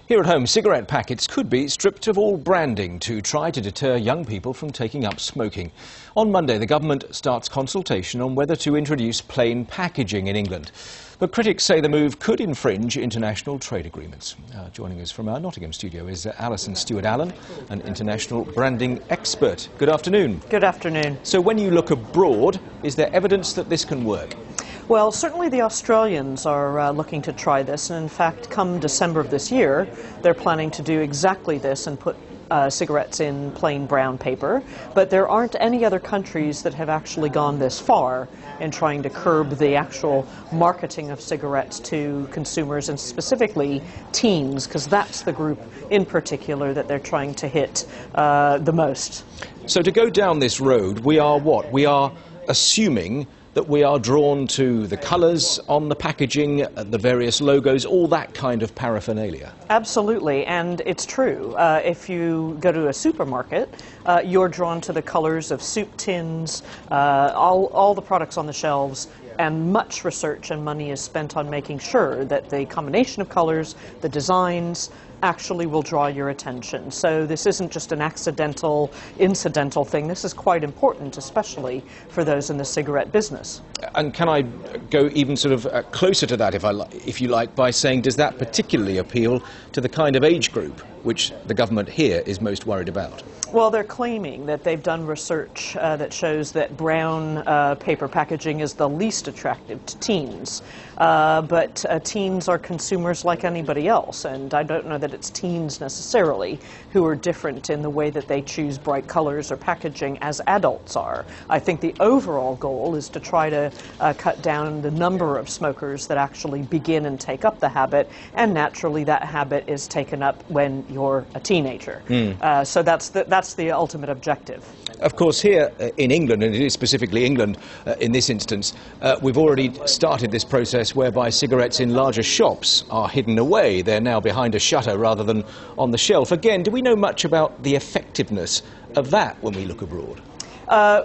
Here at home, cigarette packets could be stripped of all branding to try to deter young people from taking up smoking. On Monday, the government starts consultation on whether to introduce plain packaging in England. But critics say the move could infringe international trade agreements. Joining us from our Nottingham studio is Alison Stewart-Allen, an international branding expert. Good afternoon. Good afternoon. So when you look abroad, is there evidence that this can work? Well, certainly the Australians are looking to try this, and in fact, come December of this year, they're planning to do exactly this and put cigarettes in plain brown paper. But there aren't any other countries that have actually gone this far in trying to curb the actual marketing of cigarettes to consumers, and specifically teens, because that's the group in particular that they're trying to hit the most. So to go down this road, we are what? We are assuming that we are drawn to the colours on the packaging, the various logos, all that kind of paraphernalia. Absolutely, and it's true. If you go to a supermarket, you're drawn to the colours of soup tins, all the products on the shelves, and much research and money is spent on making sure that the combination of colours, the designs, actually will draw your attention. So this isn't just an accidental, incidental thing. This is quite important, especially for those in the cigarette business. And can I go even sort of closer to that, if you like, by saying, does that particularly appeal to the kind of age group which the government here is most worried about? Well, they're claiming that they've done research that shows that brown paper packaging is the least attractive to teens. But teens are consumers like anybody else, and I don't know that it's teens necessarily who are different in the way that they choose bright colors or packaging as adults are. I think the overall goal is to try to cut down the number of smokers that actually begin and take up the habit, and naturally that habit is taken up when you're a teenager. So that's the ultimate objective. Of course, here in England, and it is specifically England in this instance, we've already started this process whereby cigarettes in larger shops are hidden away. They're now behind a shutter rather than on the shelf. Again, do we know much about the effectiveness of that when we look abroad?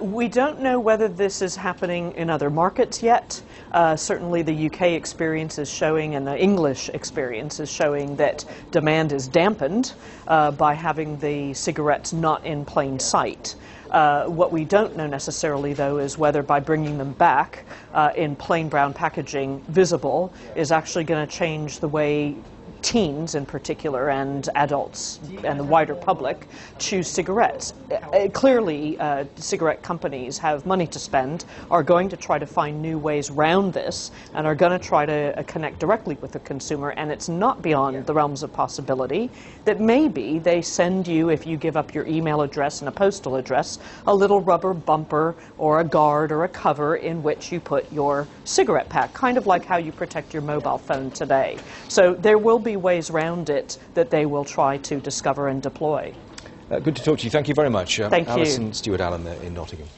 We don't know whether this is happening in other markets yet. Certainly the UK experience is showing, and the English experience is showing, that demand is dampened by having the cigarettes not in plain sight. What we don't know necessarily, though, is whether by bringing them back in plain brown packaging visible is actually going to change the way teens in particular and adults and the wider public choose cigarettes. Clearly, cigarette companies have money to spend, are going to try to find new ways around this, and are going to try to connect directly with the consumer, and it's not beyond the realms of possibility that maybe they send you, if you give up your email address and a postal address, a little rubber bumper or a guard or a cover in which you put your cigarette pack, kind of like how you protect your mobile phone today. So there will be ways around it that they will try to discover and deploy. Good to talk to you. Thank you very much. Thank you. Alison Stewart-Allen there in Nottingham.